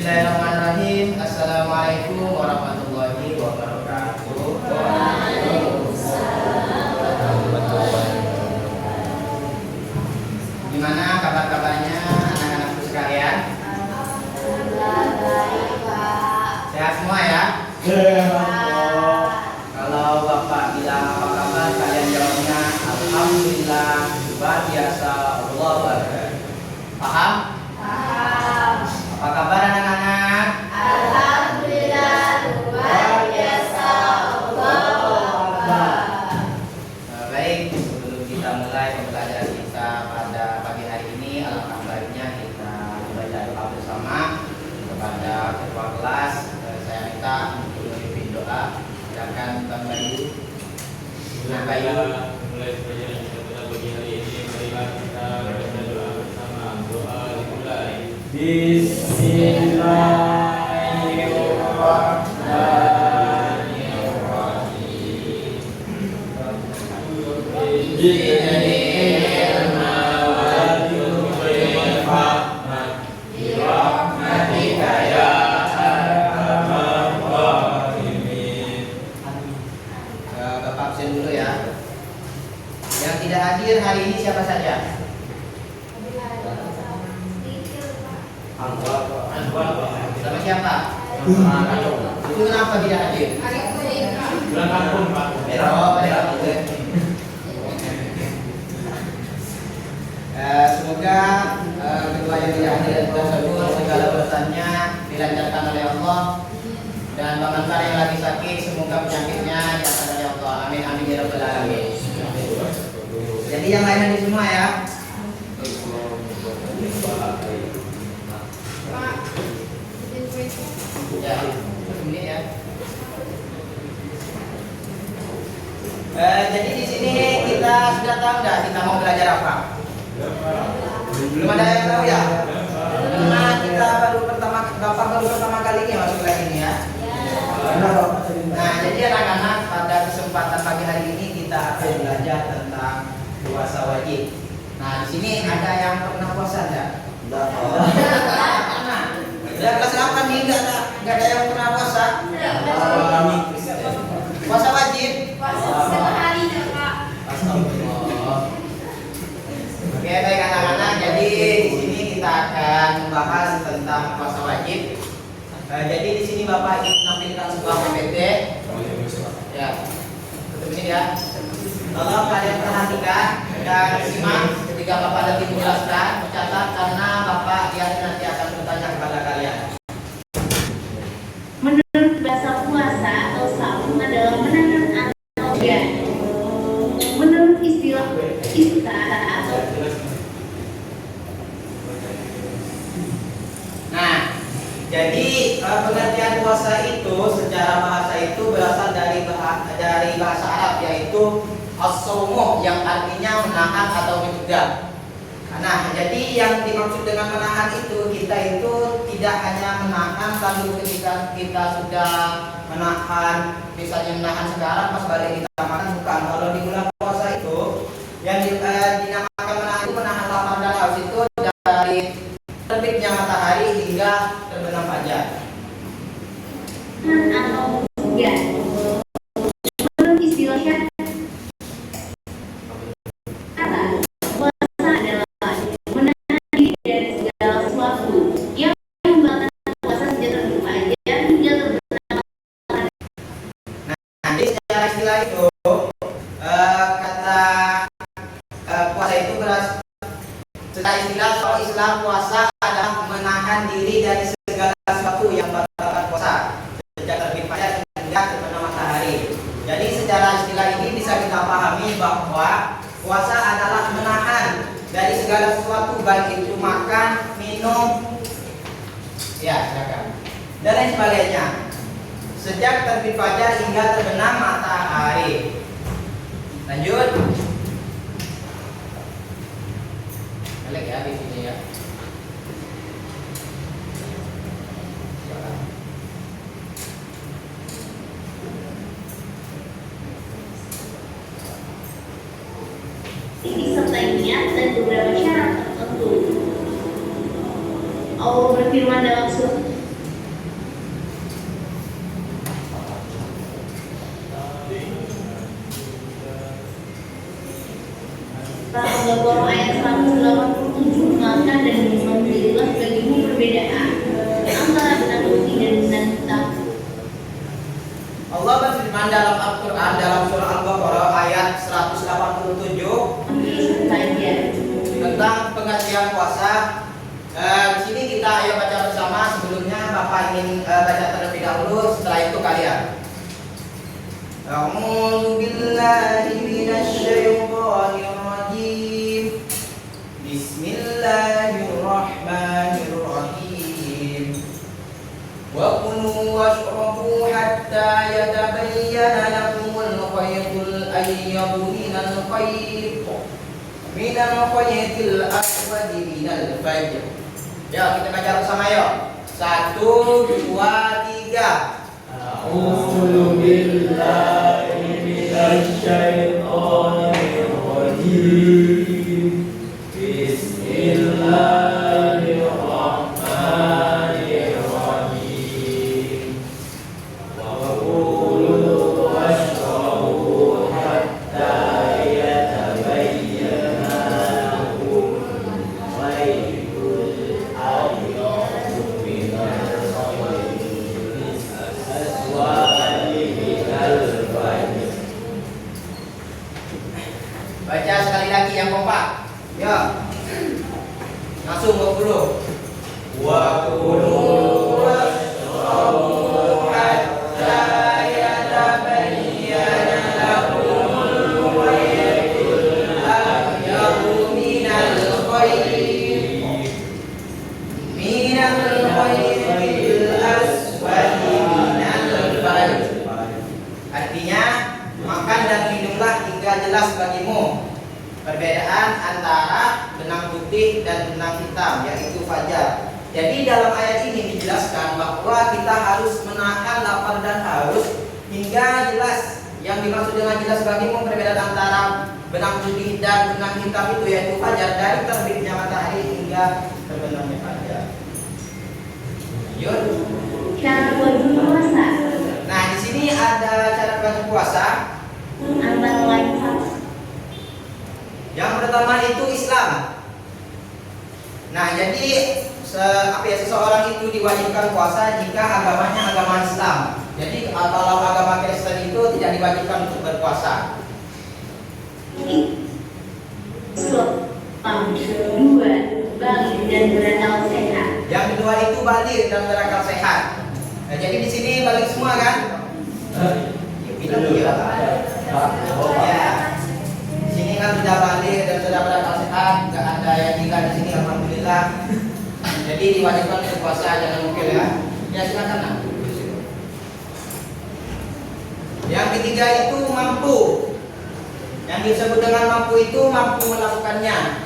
Bismillahirrahmanirrahim. Assalamualaikum warahmatullahi wabarakatuh. Gimana kabar-kabarnya anak-anakku sekalian? Sehat semua ya? Kalau Bapak bilang apa kabar, kalian jawabnya alhamdulillah, luar biasa, Allah Akbar. Paham? Apa kabar anak-anak? Alhamdulillah, luar biasa, Allahu Akbar. Baik, sebelum kita mulai pembelajaran kita pada pagi hari ini, alangkah baiknya kita membaca doa bersama kepada ketua kelas. Saya minta untuk memimpin doa. Silakan Bang Bayu. Bang Bayu. Mulai pelajaran kita pada pagi hari ini, marilah kita baca doa bersama. Doa dimulai. Bapak absen dulu ya. Yang tidak hadir hari ini siapa saja? Sama siapa? Itu kenapa tidak hadir? Bulan kampung, Pak. Semoga kedua yang tidak hadir tersebut segala urusannya dilancarkan oleh Allah, dan Bang Anwar yang lagi sakit semoga penyakitnya diangkat oleh Allah. Amin amin ya rabbal alamin. Jadi yang lain hadir semua ya. Ya, 1 menit ya. Jadi di sini kita sudah tahu nggak kita mau belajar apa? Belum ada yang tahu ya? Karena kita Bapak baru pertama kali ini masuk kelas ini ya. Nah, jadi anak-anak pada kesempatan pagi hari ini kita akan belajar tentang puasa wajib. Nah, di sini ada yang pernah puasa enggak? Nah, udah kelas 8 nih enggak ada yang pernah puasa? Puasa wajib? Sehari ya, Kak. Astagfirullah. Oke, baik anak-anak. Jadi di sini kita akan membahas tentang puasa wajib. Jadi di sini Bapak ingin menampilkan sebuah PPT. Ya, tutup ini ya. Tolong kalian perhatikan dan simak ketika Bapak nanti menjelaskan, mencatat karena Bapak yang nanti akan bertanya kepada kalian. Menurut bahasa puasa atau saum adalah menahan atau diet. Menurut istilah atau Nah, jadi pengertian puasa itu secara bahasa itu berasal dari bahasa Arab, yaitu as-shaumuh, yang artinya menahan atau mencegah. Nah, jadi yang dimaksud dengan menahan itu, kita itu tidak hanya menahan lalu ketika kita sudah menahan, misalnya menahan sekarang pas balik kita makan, bukan. Kalau di bulan puasa itu yang dinamakan menahan itu menahan lapar dan haus itu dari terbitnya matahari hingga terbenam fajar. atau diet. Menurut istilah syariat, puasa adalah menahan diri dari segala sesuatu yang membatalkan puasa sejak terbenam fajar hingga terbenam. Nanti secara istilah itu kata puasa itu secara istilah kalau Islam puasa adalah menahan diri dari segala sesuatu yang membatalkan puasa sejak terbit fajar hingga terbenam matahari. Jadi secara istilah ini bisa kita pahami bahwa puasa adalah menahan dari segala sesuatu, baik itu makan, minum, ya silakan, dan lain sebagainya, sejak terbit fajar hingga terbenam matahari. Lanjut. Balik ya di sini ya. Disertai niat dan beberapa syarat tertentu. Allah berfirman dalam surat ingin baca terlebih dahulu, setelah itu kalian. A'udzu billahi minasyaitonir rajim. Bismillahirrahmanirrahim. Wa kulu washrabu hatta yatabayyana lakumul khaytul abyadu minal khaytil aswadi minal fajr. Ya, kita baca bersama yuk. 1, 2, 3. A'udzu billahi minasyaitonir rajim. Bismillahirrahmanirrahim. Wa kulu washrabu hatta yatabayyana lakumul khaytul abyadu minal khaytil aswadi minal fajr. Baca sekali lagi yang kompak. Ya. Langsung 20. Wa kulu washrabu hatta yatabayyana lakumul khaytul abyadu minal khaytil aswadi minal fajr. Artinya, makan dan minumlah hingga jelas bagimu perbedaan antara benang putih dan benang hitam, yaitu fajar. Jadi dalam ayat ini dijelaskan bahwa kita harus menahan lapar dan haus hingga jelas. Yang dimaksud dengan jelas bagimu perbedaan antara benang putih dan benang hitam itu yaitu fajar, dari terbitnya matahari hingga terbenamnya fajar. Yuk. Cara berpuasa Nah, di sini ada cara berpuasa. antara lain Yang pertama itu Islam. Nah, jadi seseorang itu diwajibkan puasa jika agamanya agama Islam. Jadi kalau agama Kristen itu tidak diwajibkan untuk berpuasa. Islam. 2. Balik dan berakal sehat. Yang kedua itu balik dan berakal sehat. Nah, jadi di sini balik semua kan? Ya. Di sini kan sudah balik dan sudah berakal sehat, nggak ada yang gila di sini, alhamdulillah. Jadi diwajibkan untuk puasa, jangan mungkin ya. Ya silakan nak. Yang ketiga itu mampu. Yang disebut dengan mampu itu mampu melakukannya.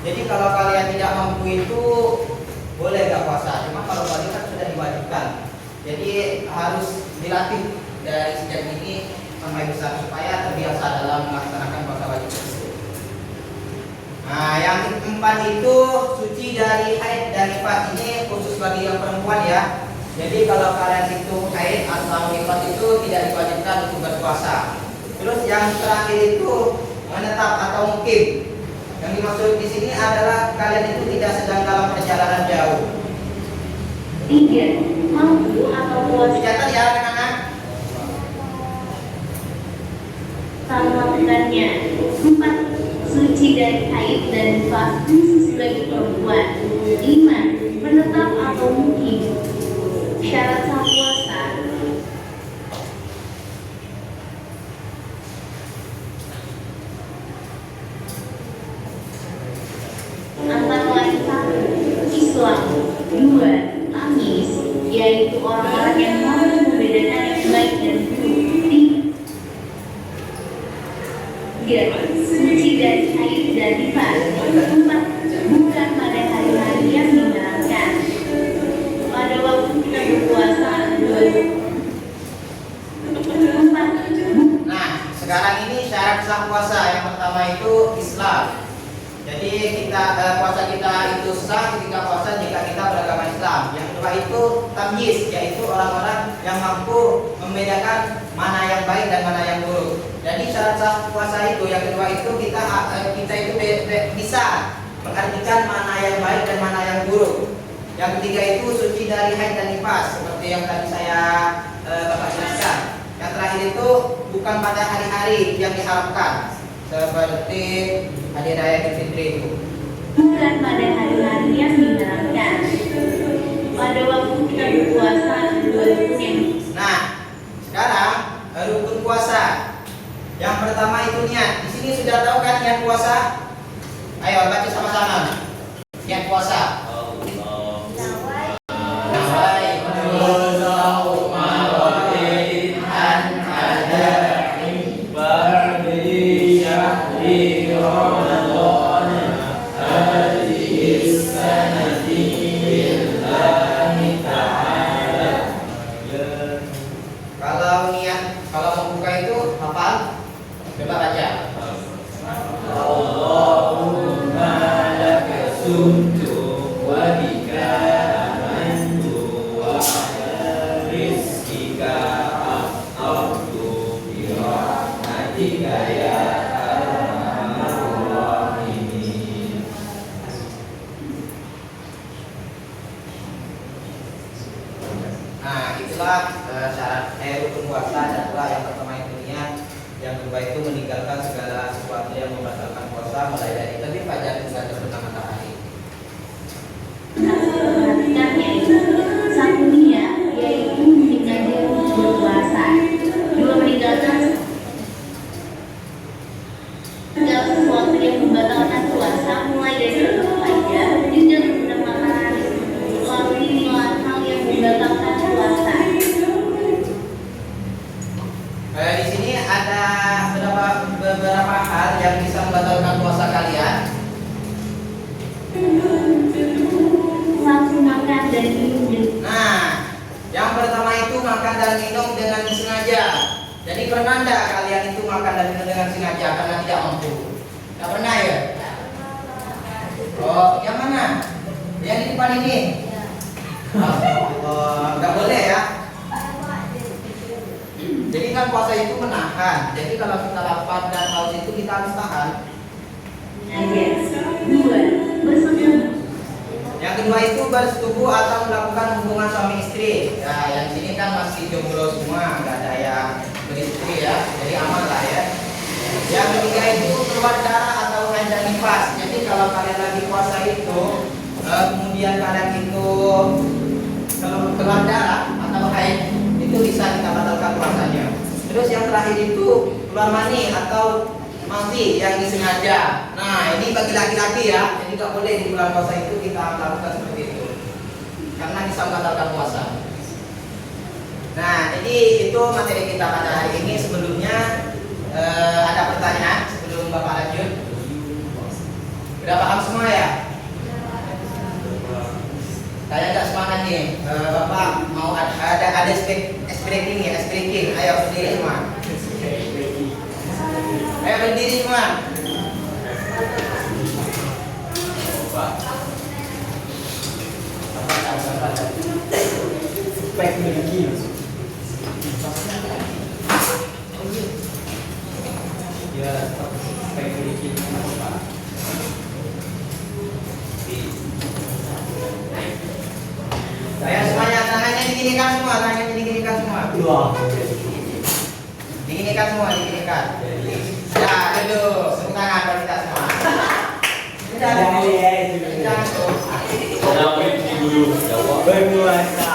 Jadi kalau kalian tidak mampu itu boleh nggak puasa. Cuma kalau balik kan sudah diwajibkan. Jadi harus dilatih dari sejak ini sampai besar supaya terbiasa dalam melaksanakan puasa wajib tersebut. Nah, yang keempat itu suci dari haid dan nifas. Ini khusus bagi yang perempuan ya. Jadi kalau kalian itu haid atau nifas itu tidak diwajibkan untuk berpuasa. Terus yang terakhir itu menetap atau mukim. Yang dimaksud di sini adalah kalian itu tidak sedang dalam perjalanan jauh. 3. Mampu atau puasa Dicatat ya anak-anak. melakukannya. 4. Suci dari haid dan nifas khusus bagi perempuan. 5. Menetap atau mukim. Syarat sah puasa antara lain 1. Islam. 2. Tamis, yaitu orang-orang yang mampu membedakan yang baik dan buruk. 3. Suci dari haid dan nifas. 4. Bukan pada hari-hari yang menyenangkan. Pada waktu kita berpuasa. 4. Nah, sekarang ini syarat sah puasa. Yang pertama itu Islam. Jadi puasa kita itu sah ketika puasa jika kita beragama Islam. Yang kedua itu tamyiz, yaitu orang-orang yang mampu membedakan mana yang baik dan mana yang buruk. Jadi syarat sah puasa itu yang kedua itu kita itu bisa mengartikan mana yang baik dan mana yang buruk. Yang ketiga itu suci dari haid dan nifas, seperti yang tadi saya Bapak jelaskan. Yang terakhir itu bukan pada hari-hari yang diharapkan, seperti hari raya Idul Fitri itu. Bukan pada hari-hari yang menyenangkan. Pada waktu Islam syarat rukun puasa adalah yang pertama itu niat, yang kedua itu meninggalkan segala sesuatu yang membatalkan puasa mulai dari terbit fajar hingga terbenam matahari. Perhatikan yaitu satu niat yaitu meninggalkan berpuasa, dua meninggalkan segala sesuatu yang membatalkan puasa mulai dari terbit fajar hingga terbenam matahari. Lalu lima hal yang membatalkan puasa. Di sini ada beberapa hal yang bisa membatalkan puasa kalian. Satu, makan dan minum. Nah, yang pertama itu makan dan minum dengan sengaja. Jadi pernah enggak kalian itu makan dan minum dengan sengaja karena tidak mampu? Tidak pernah ya? Oh, yang mana? Yang di depan ini? Oh, nggak boleh ya? Jadi kan puasa itu menahan. Jadi kalau kita lapar dan haus itu kita harus tahan. Dua, bersetubuh. Yang kedua itu bersetubuh atau melakukan hubungan suami istri. Nah, yang sini kan masih jomblo semua, nggak ada yang beristri ya. Jadi aman lah ya. Yang ketiga itu keluar darah atau haid dan nifas. Jadi kalau kalian lagi puasa itu, kemudian kalian itu keluar darah atau haid, itu bisa kita batalkan puasanya. Terus yang terakhir itu keluar mani atau mati yang disengaja. Nah, ini bagi laki-laki ya. Jadi nggak boleh di bulan puasa itu kita lakukan seperti itu, karena bisa membatalkan puasa. Nah, jadi itu materi kita pada hari ini. Sebelumnya ada pertanyaan sebelum Bapak lanjut. Sudah paham semua ya? Saya nggak semangat nih. Bapak mau ada speaking ya, speaking. Ayo berdiri semua. Ayo berdiri semua. Saya semuanya tangannya diginikan semua, tangannya diginikan semua. Diginikan semua, diginikan. Ya, duduk. Tepuk tangan buat kita semua. Jangan tuh. Nawin dulu, jawab. Berpuasa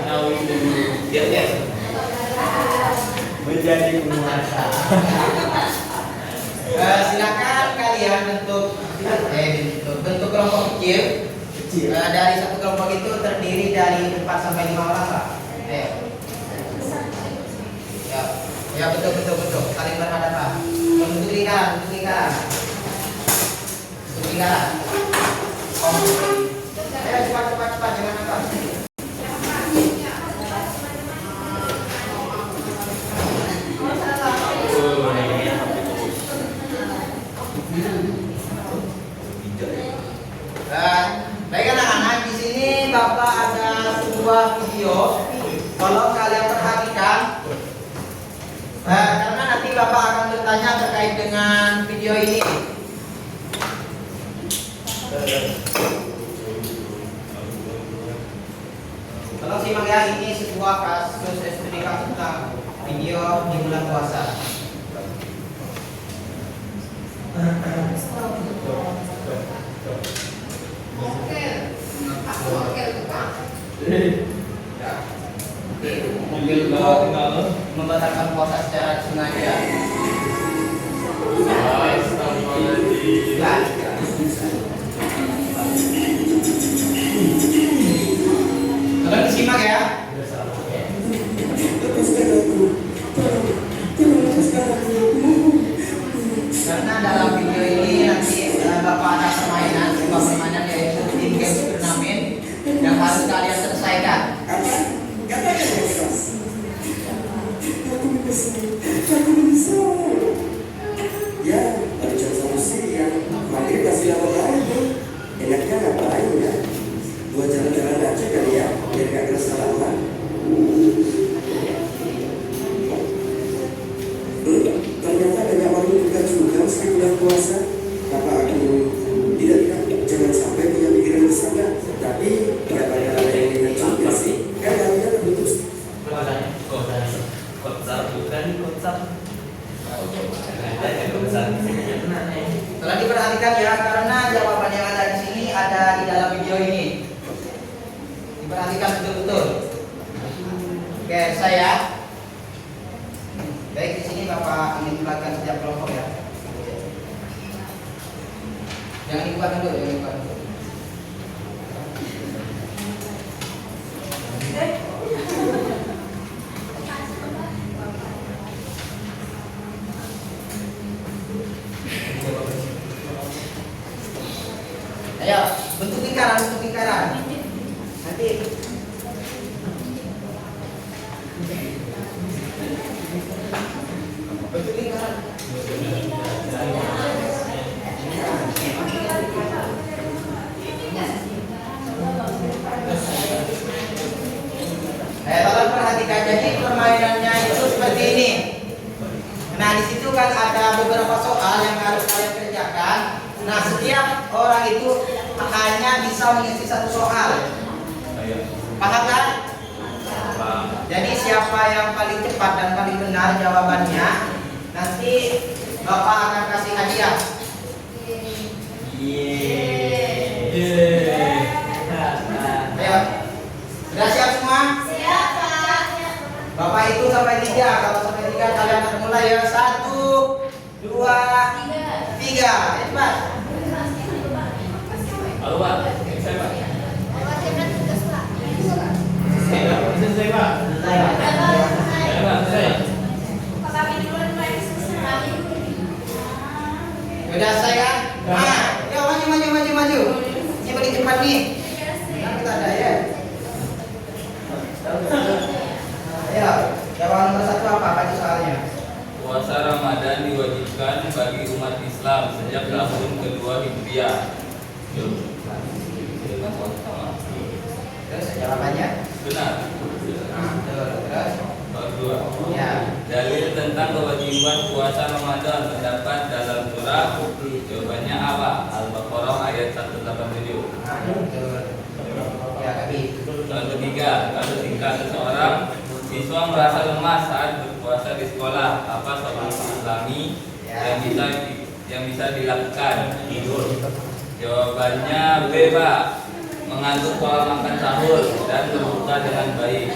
Nawin dulu. Ya. menjadi penguasa. Silakan kalian bentuk kelompok kecil. Dari satu kelompok itu terdiri dari 4 sampai 5 orang lah. Ya betul. Saling berhadapan. Bentuk lingkaran. Ayo cepat jangan nakal. Baik anak-anak, di sini Bapak ada sebuah video. Kalau kalian perhatikan, karena nanti Bapak akan bertanya terkait dengan video ini. Tolong simak ya, ini sebuah kasus studi tentang video di bulan puasa. Membatalkan puasa secara sengaja. Tolong disimak ya. Karena dalam video ini nanti Bapak ada permainan, sebuah permainan yaitu team game turnamen yang harus kalian selesaikan. Ya, ada cuma solusi yang maghrib kasih apa lagi? Enaknya ngapain ya? Buat jalan-jalan aja kali ya, biar gak kerasa lama. Ternyata banyak orang juga meski bulan puasa. Bapak aku tidak jangan sampai punya pikiran kesana. Tapi banyak ada yang ingat juga sih. Diperhatikan betul-betul. Oke, saya. Baik, di sini Bapak ingin melakukan setiap kelompok ya. Jangan dibuka dulu, jangan dibuka dulu. Ayo, bentuk lingkaran, bentuk lingkaran. Nanti bentuk lingkaran. Tolong perhatikan, jadi permainannya itu seperti ini. Nah, di situ kan ada beberapa soal yang harus kalian kerjakan. Nah, setiap orang itu hanya bisa mengisi satu soal. Paham kan? Jadi siapa yang paling cepat dan paling benar jawabannya, nanti Bapak akan kasih hadiah. Ayo, sudah siap semua? Siap, Pak. Bapak itu sampai 3. Kalau sampai 3 kalian akan mulai ya. 1, 2, 3. Ayo cepat. Halo Pak, saya Pak. Selesai, Pak. Saya Pak, saya. Sudah selesai kan? Nah, yuk maju. Ini paling cepat nih. Nah, kita ada ya. Ayo, jawaban nomor 1 apa? Apa itu soalnya? Puasa Ramadan diwajibkan bagi umat Islam sejak tahun kedua Hijriah. Terus jawabannya? Benar. Nah, terus. Kedua. Ya. Dalil tentang kewajiban puasa Ramadan terdapat dalam surah. Jawabannya apa? Al-Baqarah ayat 187. Nah, betul. Ya, Kabi. Yang ketiga, ketika seseorang siswa merasa lemas saat berpuasa di sekolah, apa solusi Islami yang bisa dilakukan? Tidur. Jawabannya B, Pak. Mengatur pola makan sahur dan berbuka dengan baik.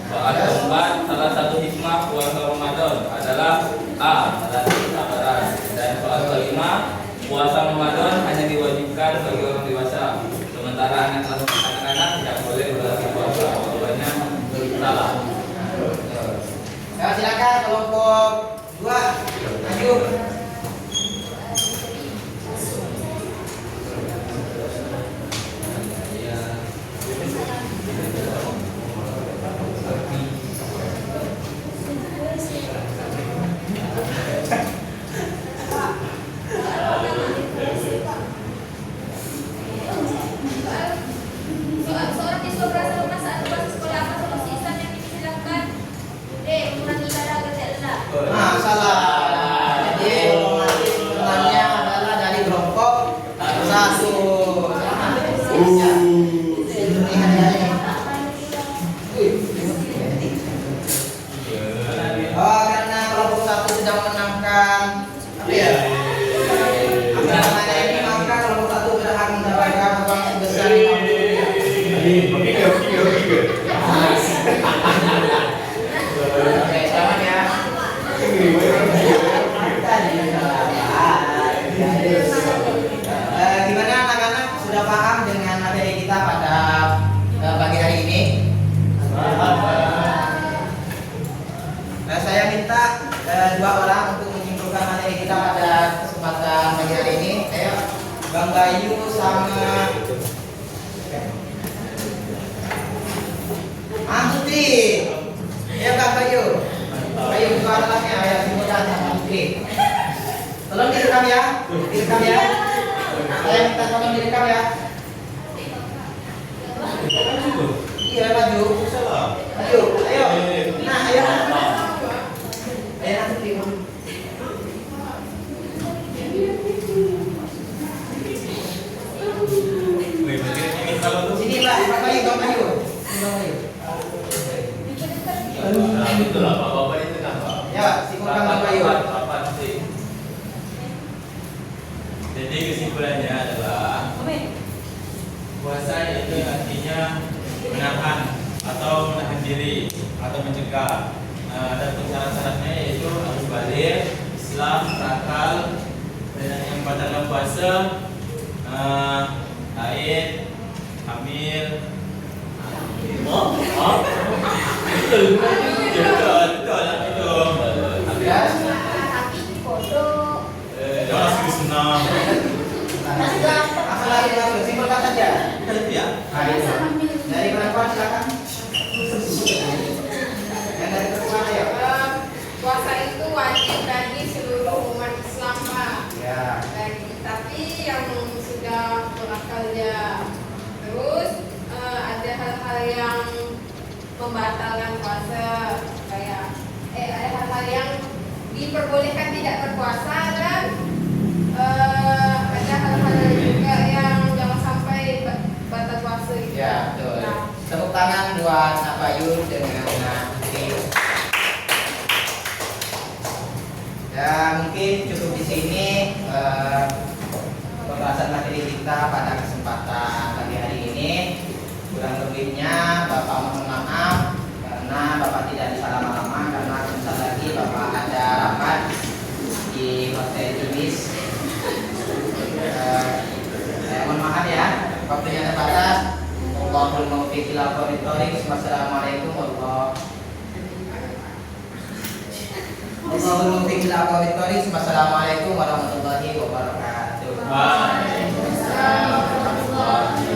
Soal keempat, salah satu hikmah puasa Ramadan adalah A. Melatih kesabaran. Dan soal kelima, puasa Ramadan hanya diwajibkan bagi orang dewasa, sementara anak-anak tidak boleh berlatih puasa. Jawabannya salah. Ya, silakan kelompok 2 maju. Seorang siswa merasa lemas saat berpuasa sekolah, apa solusi Islam yang bisa dilakukan? D. Mengurangi ibadah agar tidak lelah. Nah, salah. Jadi pertanyaannya adalah dari kelompok 1. Oh, karena kelompok 1 sedang menangkan apa ya? Namanya ini, maka kelompok 1 berhak mendapatkan uang sebesar 50.000. Oke, selamat ya. Gimana anak-anak, sudah paham dengan materi kita pada pagi hari ini? Nah, saya minta 2 orang untuk menyimpulkan materi kita pada kesempatan pagi hari ini. Ayo, Bang Bayu sama Putri. Ya, Bang Bayu. Bayu buka alatnya, ya, mudah sama Putri. Tolong direkam ya, direkam ya. Saya minta tolong direkam ya. Iya, maju. Maju, ayo. Nah, ayo. Ayo, Putri. Sini, Pak Bayu, Bang Bayu. Sini, Bang Bayu. Betul lah, Bapak itu kan Pak. Ya, simpulkan Bang Bayu. Papan sih. Jadi kesimpulannya adalah puasa itu artinya atau menahan diri atau mencegah. Ada syarat-syaratnya yaitu harus balik, Islam, berakal, dan yang batalkan puasa, haid, hamil. Betul lah itu. Tapi bodoh. Jangan langsung senang. Langsung lagi langsung simpelkan saja. Ya. Nah, itu. Dari perempuan silakan. Yang dari perempuan ayo. Puasa itu wajib bagi seluruh umat Islam, Pak. Ya. Tapi yang sudah berakal terus ada hal-hal yang membatalkan puasa, kayak ada hal-hal yang diperbolehkan tidak berpuasa dan ada hal-hal juga yang jangan sampai batal puasa gitu. Ya, betul. Nah, Tepuk tangan buat Nabayun dengan Putri. Ya, mungkin cukup di sini pembahasan materi kita pada kesempatan pagi hari ini. Kurang lebihnya Bapak mohon maaf karena Bapak tidak bisa lama-lama karena sebentar lagi Bapak ada rapat di Hotel Ibis. Saya mohon maaf ya, waktunya terbatas. Wallahul muwaffiq ila aqwamit thoriq. Wassalamualaikum warahmatullahi wabarakatuh. Waalaikumsalam warahmatullahi wabarakatuh.